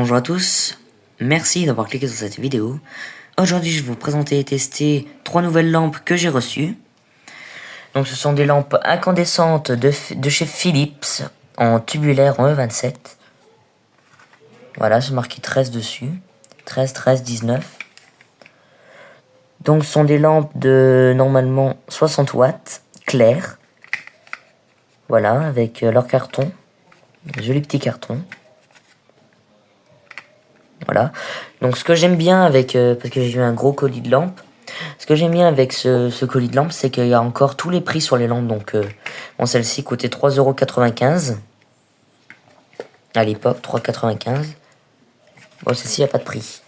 Bonjour à tous, merci d'avoir cliqué sur cette vidéo. Aujourd'hui je vais vous présenter et tester 3 nouvelles lampes que j'ai reçues. Donc ce sont des lampes incandescentes de chez Philips en tubulaire en E27. Voilà, c'est marqué 13 dessus, 13, 13, 19. Donc ce sont des lampes de normalement 60 watts, claires. Voilà, avec leur carton, joli petit carton. Voilà. Donc ce que j'aime bien avec, parce que j'ai eu un gros colis de lampes, ce que j'aime bien avec ce colis de lampes, c'est qu'il y a encore tous les prix sur les lampes. Donc bon, celle-ci coûtait 3,95 € à l'époque, 3,95 €. Bon, celle-ci, il n'y a pas de prix.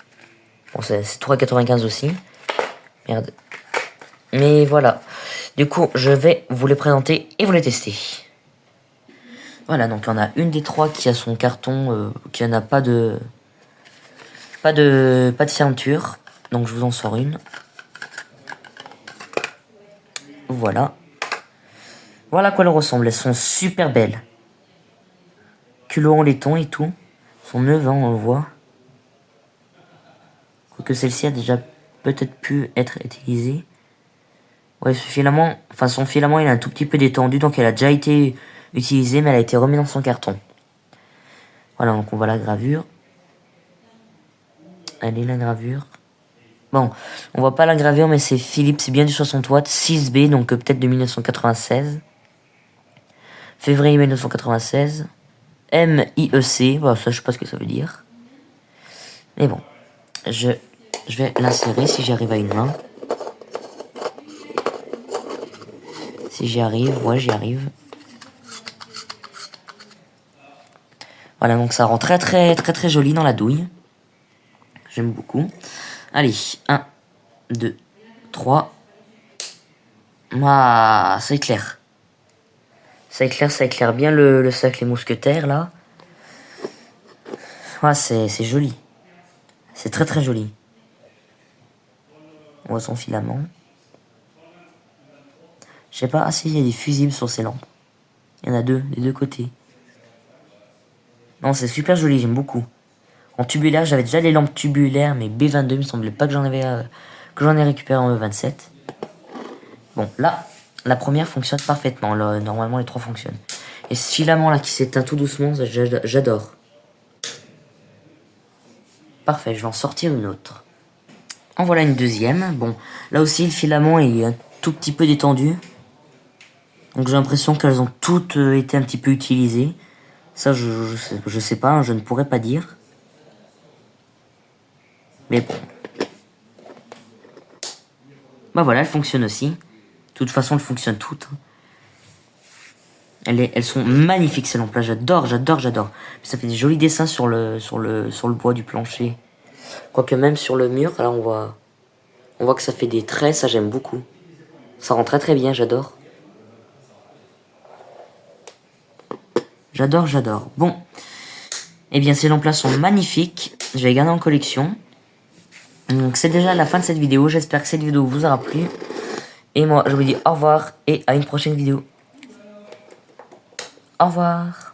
Bon, c'est 3,95 € aussi. Merde. Mais voilà. Du coup, je vais vous les présenter et vous les tester. Voilà, donc on a une des trois qui a son carton, qui n'a pas de fermeture. Donc je vous en sors une. Voilà. Voilà à quoi elles ressemblent. Elles sont super belles. Culot en laiton et tout. Elles sont neuves, hein, on le voit. Quoique celle-ci a déjà peut-être pu être utilisée. Ouais, ce filament, enfin son filament il est un tout petit peu détendu, donc elle a déjà été utilisée, mais elle a été remise dans son carton. Voilà, donc on voit la gravure. Elle est la gravure. Bon, on voit pas la gravure, mais c'est Philips, c'est bien du 60 watts, 6B, donc peut-être de 1996. Février 1996. MIEC, voilà, ça je sais pas ce que ça veut dire. Mais bon, je vais l'insérer si j'y arrive à une main. Si j'y arrive, ouais, j'y arrive. Voilà, donc ça rend très joli dans la douille. J'aime beaucoup. Allez, 1, 2, 3. Ah, ça éclaire. Ça éclaire bien le cercle les mousquetaires, là. Ah, c'est joli. C'est très joli. On voit son filament. Je sais pas, s'il y a des fusibles sur ces lampes. Il y en a deux, des deux côtés. Non, c'est super joli, j'aime beaucoup. En tubulaire, j'avais déjà des lampes tubulaires, mais B22, il me semblait pas que j'en ai récupéré en E27. Bon, là, la première fonctionne parfaitement. Là, normalement, les trois fonctionnent. Et ce filament-là qui s'éteint tout doucement, j'adore. Parfait, je vais en sortir une autre. En voilà une deuxième. Bon, là aussi, le filament est un tout petit peu détendu. Donc j'ai l'impression qu'elles ont toutes été un petit peu utilisées. Ça, je sais pas, hein, je ne pourrais pas dire. Mais bon. Bah voilà, elles fonctionnent aussi. De toute façon, elles fonctionnent toutes. Elles sont magnifiques ces lampes-là, j'adore. Ça fait des jolis dessins sur le bois du plancher. Quoique même sur le mur, là on voit que ça fait des traits, ça j'aime beaucoup. Ça rend très bien, j'adore. J'adore. Bon. Eh bien ces lampes-là sont magnifiques. Je vais les garder en collection. Donc c'est déjà la fin de cette vidéo. J'espère que cette vidéo vous aura plu. Et moi je vous dis au revoir et à une prochaine vidéo. Au revoir.